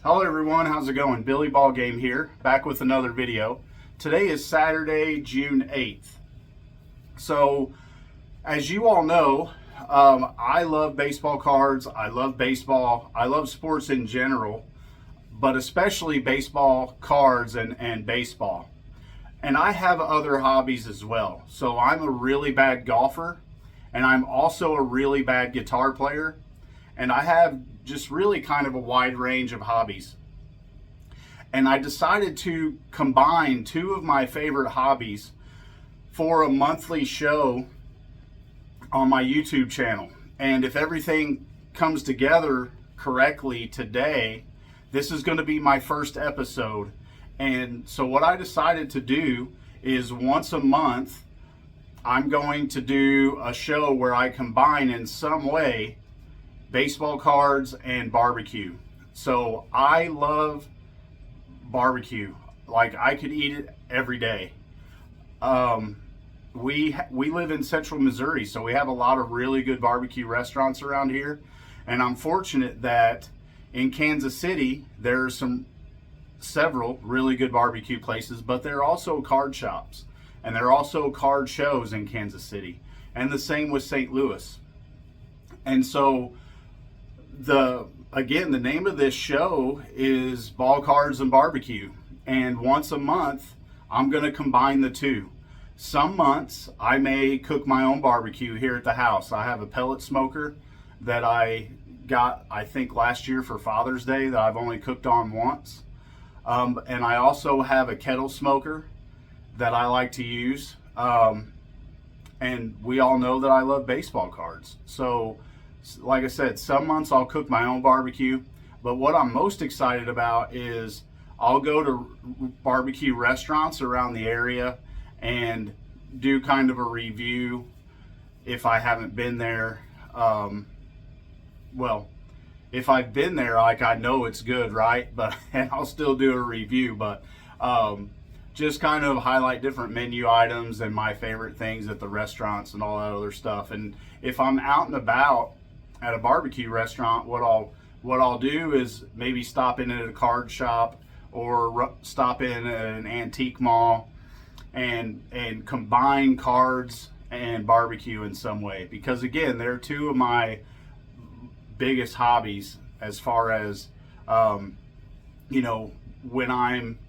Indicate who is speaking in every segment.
Speaker 1: Hello everyone, how's it going? Billy Ball Game here, back with another video. Today is Saturday, June 8th. So, as you all know, I love baseball cards, I love baseball, I love sports in general, but especially baseball cards and baseball. And I have other hobbies as well. So I'm a really bad golfer, and I'm also a really bad guitar player, and I have just really kind of a wide range of hobbies. And I decided to combine two of my favorite hobbies for a monthly show on my YouTube channel. And if everything comes together correctly today, this is going to be my first episode. And so what I decided to do is once a month, I'm going to do a show where I combine in some way baseball cards and barbecue. So I love barbecue. Like, I could eat it every day. We live in central Missouri, so we have a lot of really good barbecue restaurants around here. And I'm fortunate that in Kansas City, there's several really good barbecue places, but there are also card shops, and there are also card shows in Kansas City, and the same with St. Louis. And so the name of this show is Ball Cards and BBQ, and once a month I'm going to combine the two. Some months I may cook my own barbecue here at the house. I have a pellet smoker that I got, I think, last year for Father's Day that I've only cooked on once. And I also have a kettle smoker that I like to use. And we all know that I love baseball cards. So, like I said, some months I'll cook my own barbecue. But what I'm most excited about is I'll go to barbecue restaurants around the area and do kind of a review if I haven't been there. Well, if I've been there, like, I know it's good, right? And I'll still do a review, but just kind of highlight different menu items and my favorite things at the restaurants and all that other stuff. And if I'm out and about at a barbecue restaurant, what I'll do is maybe stop in at a card shop or stop in at an antique mall and combine cards and barbecue in some way. Because again, they're two of my biggest hobbies as far as when I'm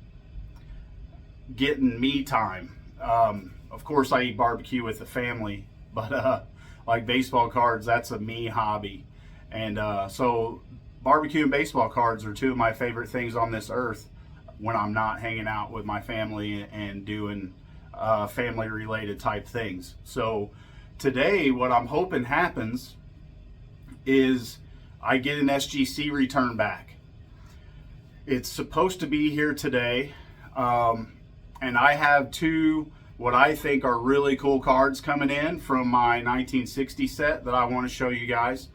Speaker 1: getting me time. Of course I eat barbecue with the family, but like baseball cards, that's a me hobby. And so barbecue and baseball cards are two of my favorite things on this earth when I'm not hanging out with my family and doing family related type things. So today what I'm hoping happens is I get an SGC return back. It's supposed to be here today, and I have two what I think are really cool cards coming in from my 1960 set that I want to show you guys.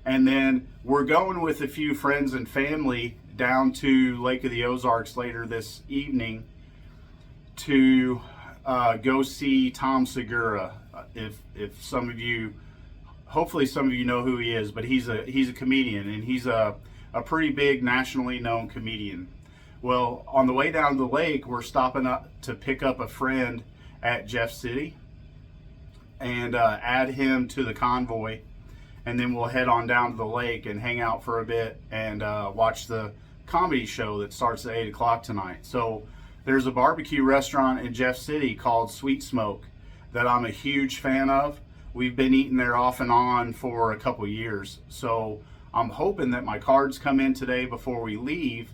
Speaker 1: And then we're going with a few friends and family down to Lake of the Ozarks later this evening to go see Tom Segura. If some of you, hopefully some of you know who he is, but he's a comedian, and he's a pretty big nationally known comedian. Well, on the way down to the lake, we're stopping up to pick up a friend at Jeff City and add him to the convoy, and then we'll head on down to the lake and hang out for a bit and watch the comedy show that starts at 8 o'clock tonight. So there's a barbecue restaurant in Jeff City called Sweet Smoke that I'm a huge fan of. We've been eating there off and on for a couple years. So I'm hoping that my cards come in today before we leave.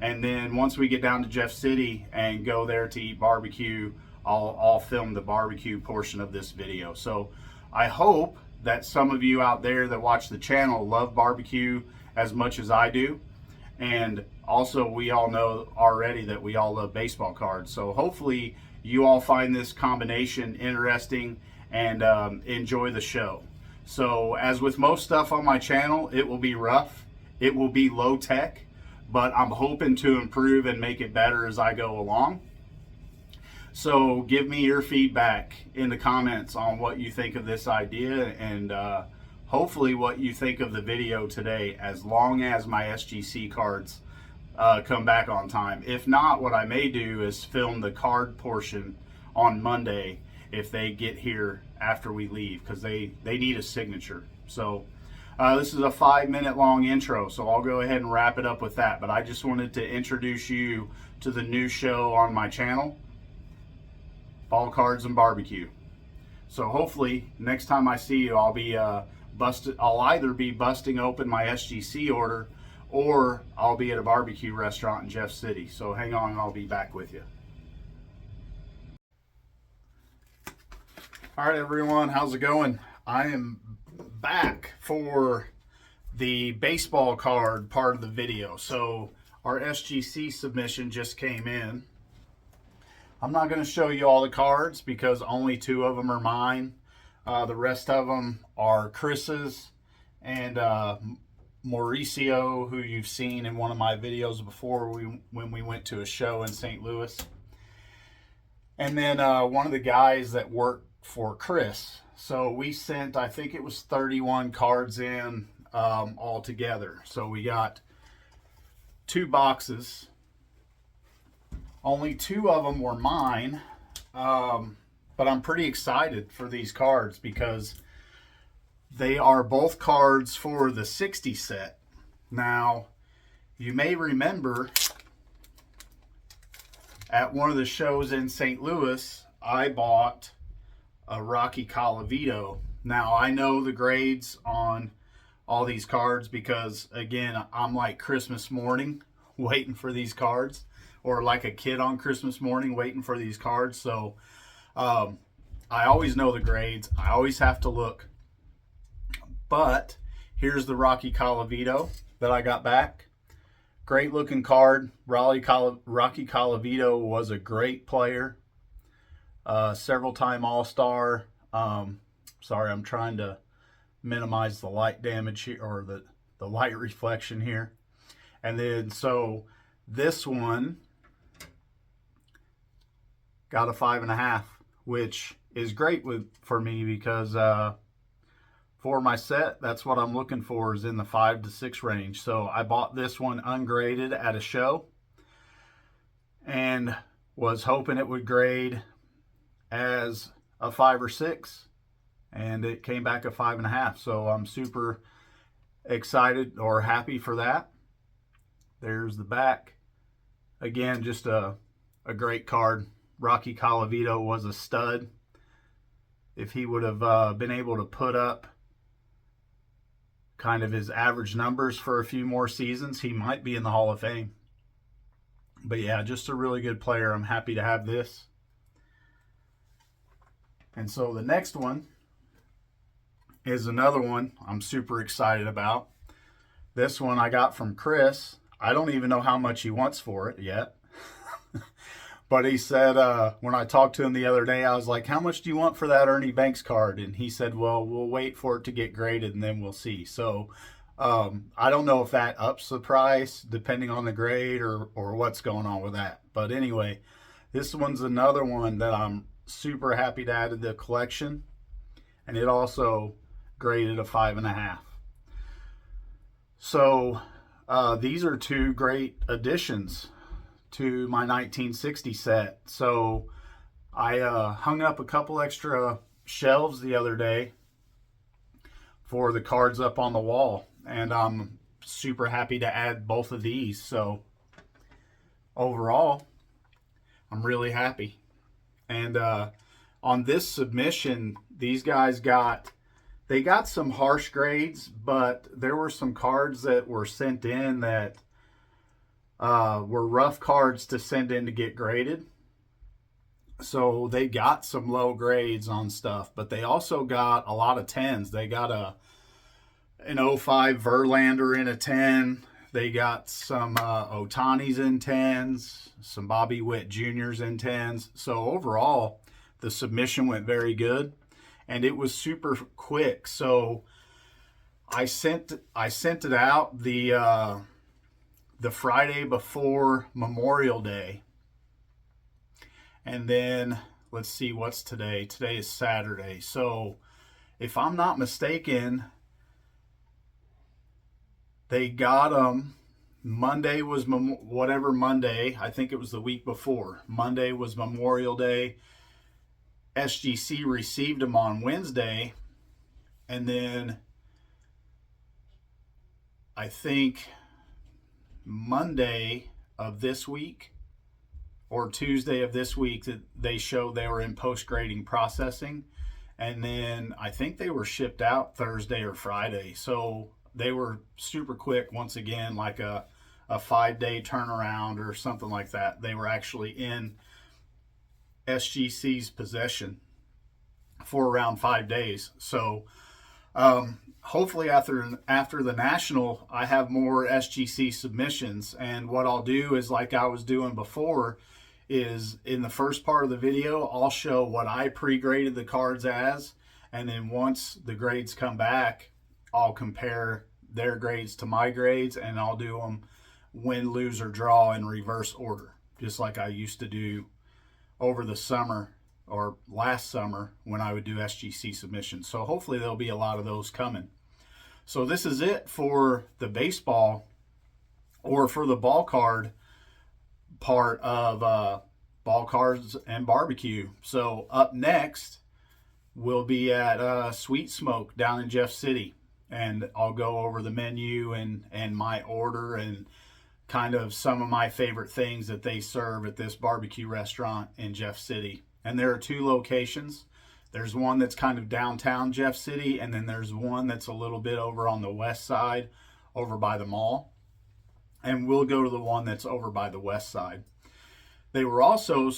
Speaker 1: And then once we get down to Jeff City and go there to eat barbecue, I'll film the barbecue portion of this video. So I hope that some of you out there that watch the channel love barbecue as much as I do. And also, we all know already that we all love baseball cards. So hopefully you all find this combination interesting and enjoy the show. So as with most stuff on my channel, it will be rough, it will be low tech, but I'm hoping to improve and make it better as I go along. So give me your feedback in the comments on what you think of this idea, and hopefully what you think of the video today, as long as my SGC cards come back on time. If not, what I may do is film the card portion on Monday if they get here after we leave, because they need a signature. So this is a 5-minute long intro, so I'll go ahead and wrap it up with that. But I just wanted to introduce you to the new show on my channel, Ball Cards and BBQ. So hopefully next time I see you, I'll either be busting open my SGC order, or I'll be at a barbecue restaurant in Jeff City. So hang on, and I'll be back with you. All right, everyone, how's it going? I am back for the baseball card part of the video. So our SGC submission just came in. I'm not going to show you all the cards because only 2 of them are mine. The rest of them are Chris's and Mauricio, who you've seen in one of my videos before when we went to a show in St. Louis. And then one of the guys that worked for Chris. So we sent, I think it was 31 cards in all together. So we got 2 boxes. Only 2 of them were mine. But I'm pretty excited for these cards because they are both cards for the 60 set. Now, you may remember at one of the shows in St. Louis, I bought a Rocky Colavito. Now, I know the grades on all these cards because, again, I'm like Christmas morning waiting for these cards, or like a kid on Christmas morning waiting for these cards. So I always know the grades. I always have to look. But here's the Rocky Colavito that I got back. Great looking card. Rocky Colavito was a great player. Several time All-Star. Sorry, I'm trying to minimize the light damage here, or the light reflection here. And then so this one got a 5.5, which is great for me because for my set, that's what I'm looking for, is in the 5 to 6 range. So I bought this one ungraded at a show and was hoping it would grade as a 5 or 6, and it came back a 5.5. So I'm super excited or happy for that. There's the back. Again, just a great card. Rocky Colavito was a stud. If he would have been able to put up kind of his average numbers for a few more seasons, he might be in the Hall of Fame. But yeah, just a really good player. I'm happy to have this. And so the next one is another one I'm super excited about. This one I got from Chris. I don't even know how much he wants for it yet. But he said, when I talked to him the other day, I was like, how much do you want for that Ernie Banks card? And he said, well, we'll wait for it to get graded and then we'll see. So I don't know if that ups the price depending on the grade or what's going on with that. But anyway, this one's another one that I'm super happy to add to the collection. And it also graded a 5.5. So these are 2 great additions to my 1960 set. So I hung up a couple extra shelves the other day for the cards up on the wall, and I'm super happy to add both of these. So overall, I'm really happy. And on this submission, these guys got some harsh grades, but there were some cards that were sent in that were rough cards to send in to get graded. So they got some low grades on stuff, but they also got a lot of 10s. They got an 05 Verlander in a 10. They got some Otanis in 10s, some Bobby Witt Juniors in 10s. So overall, the submission went very good, and it was super quick. So I sent it out the Friday before Memorial Day. And then, let's see, what's today? Today is Saturday. So, if I'm not mistaken, they got them Monday was whatever Monday, I think it was the week before. Monday was Memorial Day. SGC received them on Wednesday, and then I think Monday of this week or Tuesday of this week that they showed they were in post-grading processing, and then I think they were shipped out Thursday or Friday. So they were super quick. Once again, like a 5-day turnaround or something like that. They were actually in SGC's possession for around 5 days. So hopefully after the national, I have more SGC submissions. And what I'll do is, like I was doing before, is in the first part of the video, I'll show what I pre-graded the cards as, and then once the grades come back, I'll compare their grades to my grades, and I'll do them win, lose, or draw in reverse order, just like I used to do over the summer or last summer when I would do SGC submissions. So hopefully there'll be a lot of those coming. So this is it for the baseball, or for the ball card part of Ball Cards and BBQ. So up next, we'll be at Sweet Smoke down in Jeff City, and I'll go over the menu and my order and kind of some of my favorite things that they serve at this barbecue restaurant in Jeff City. And there are 2 locations. There's one that's kind of downtown Jeff City, and then there's one that's a little bit over on the west side, over by the mall. And we'll go to the one that's over by the west side. They were also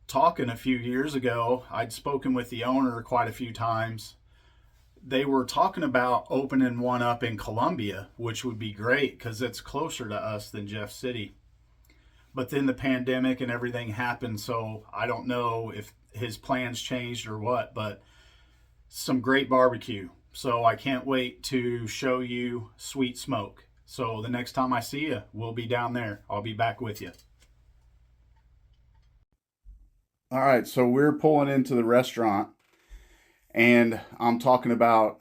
Speaker 1: talking a few years ago. I'd spoken with the owner quite a few times. They were talking about opening one up in Columbia, which would be great because it's closer to us than Jeff City. But then the pandemic and everything happened, so I don't know if his plans changed or what, but some great barbecue. So I can't wait to show you Sweet Smoke. So the next time I see you, we'll be down there. I'll be back with you. All right, so we're pulling into the restaurant, and I'm talking about,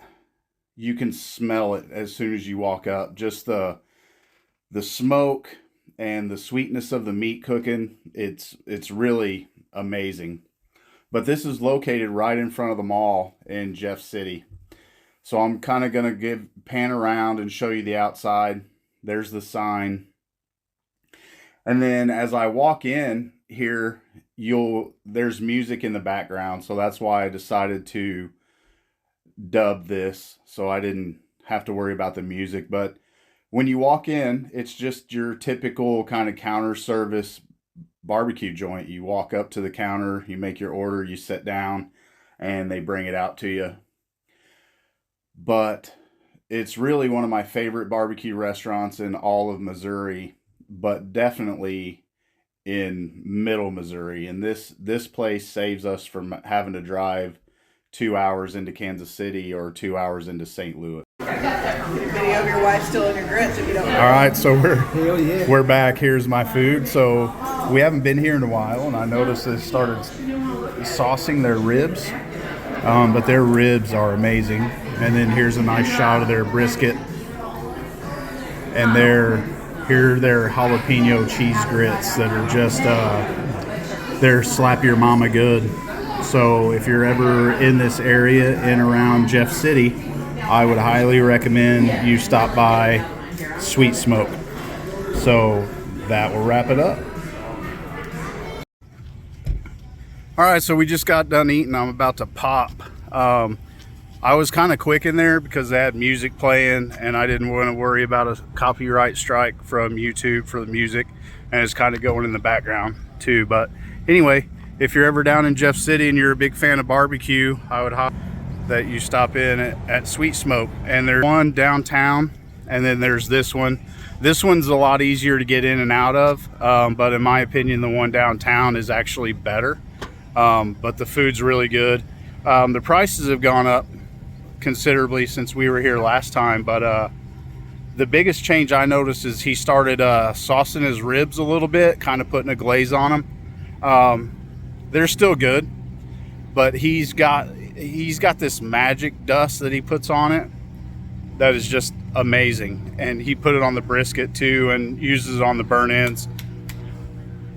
Speaker 1: you can smell it as soon as you walk up. Just the smoke and the sweetness of the meat cooking. It's really amazing. But this is located right in front of the mall in Jeff City. So I'm kind of going to pan around and show you the outside. There's the sign. And then as I walk in here, there's music in the background. So that's why I decided to dub this, so I didn't have to worry about the music. But when you walk in, it's just your typical kind of counter service barbecue joint. You walk up to the counter, you make your order, you sit down, and they bring it out to you. But it's really one of my favorite barbecue restaurants in all of Missouri, but definitely in Middle Missouri. And this place saves us from having to drive 2 hours into Kansas City or 2 hours into St. Louis.
Speaker 2: Video of your wife still in your grits if you don't know.
Speaker 1: All right, so we're back. Here's my food. So we haven't been here in a while, and I noticed they started saucing their ribs, but their ribs are amazing. And then here's a nice shot of their brisket, and their jalapeno cheese grits that are just they're slap your mama good. So if you're ever in this area in around Jeff City, I would highly recommend you stop by Sweet Smoke. So that will wrap it up. All right, so we just got done eating. I'm about to pop. I was kind of quick in there because they had music playing, and I didn't want to worry about a copyright strike from YouTube for the music, and it's kind of going in the background too. But anyway, if you're ever down in Jeff City and you're a big fan of barbecue, I would hope that you stop in at Sweet Smoke. And there's one downtown, and then there's this one. This one's a lot easier to get in and out of, but in my opinion, the one downtown is actually better. But the food's really good. The prices have gone up considerably since we were here last time, but the biggest change I noticed is he started saucing his ribs a little bit, kind of putting a glaze on them. They're still good, but he's got this magic dust that he puts on it that is just amazing. And he put it on the brisket too, and uses it on the burn ends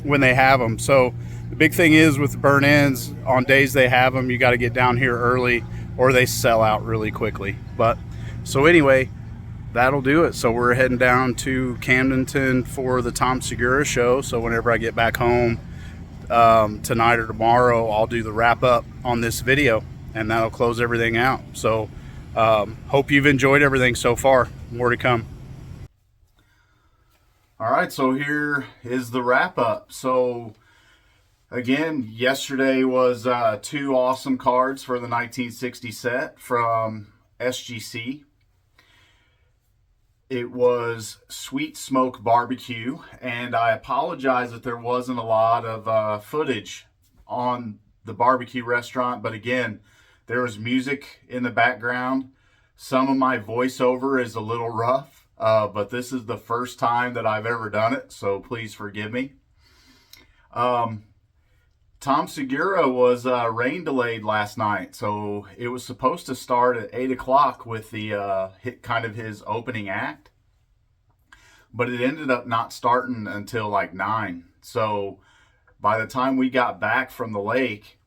Speaker 1: when they have them. So the big thing is with the burn ends, on days they have them, you got to get down here early or they sell out really quickly. But so anyway, that'll do it. So we're heading down to Camdenton for the Tom Segura show. So whenever I get back home tonight or tomorrow, I'll do the wrap up on this video, and that'll close everything out. So hope you've enjoyed everything so far. More to come. All right, so here is the wrap up. So again, yesterday was 2 awesome cards for the 1960 set from SGC. It was Sweet Smoke BBQ, and I apologize that there wasn't a lot of footage on the barbecue restaurant, but again, there was music in the background. Some of my voiceover is a little rough, but this is the first time that I've ever done it, so please forgive me. Tom Segura was rain delayed last night, so it was supposed to start at 8 o'clock with the kind of his opening act, but it ended up not starting until like 9. So by the time we got back from the lake,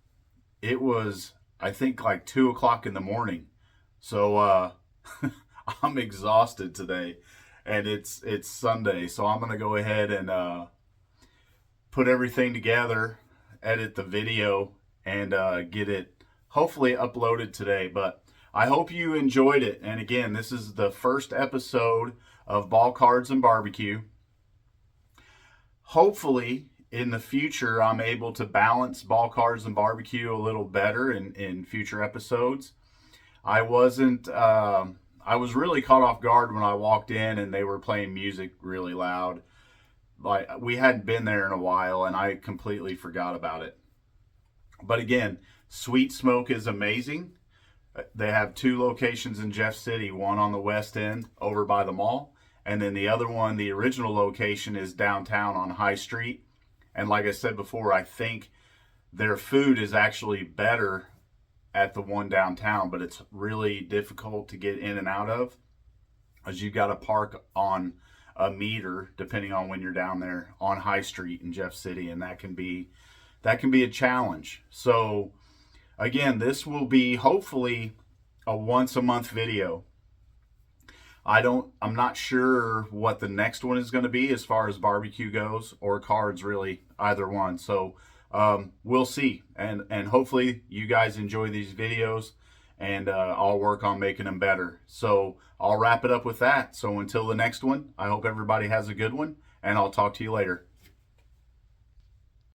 Speaker 1: it was, I think, like 2 o'clock in the morning. So I'm exhausted today, and it's Sunday, so I'm gonna go ahead and put everything together, edit the video, and get it hopefully uploaded today. But I hope you enjoyed it. And again, this is the first episode of Ball Cards and BBQ. Hopefully in the future I'm able to balance Ball Cards and BBQ a little better in future episodes. I was really caught off guard when I walked in and they were playing music really loud. Like, we hadn't been there in a while, and I completely forgot about it. But again, Sweet Smoke is amazing. They have 2 locations in Jeff City, one on the west end over by the mall, and then the other one, the original location, is downtown on High Street. And like I said before, I think their food is actually better at the one downtown, but it's really difficult to get in and out of, as you got to park on a meter depending on when you're down there on High Street in Jeff City, and that can be a challenge. So again, this will be hopefully a once a month video. I'm not sure what the next one is going to be as far as barbecue goes, or cards, really, either one. So we'll see, and hopefully you guys enjoy these videos, and I'll work on making them better. So I'll wrap it up with that. So until the next one, I hope everybody has a good one, and I'll talk to you later.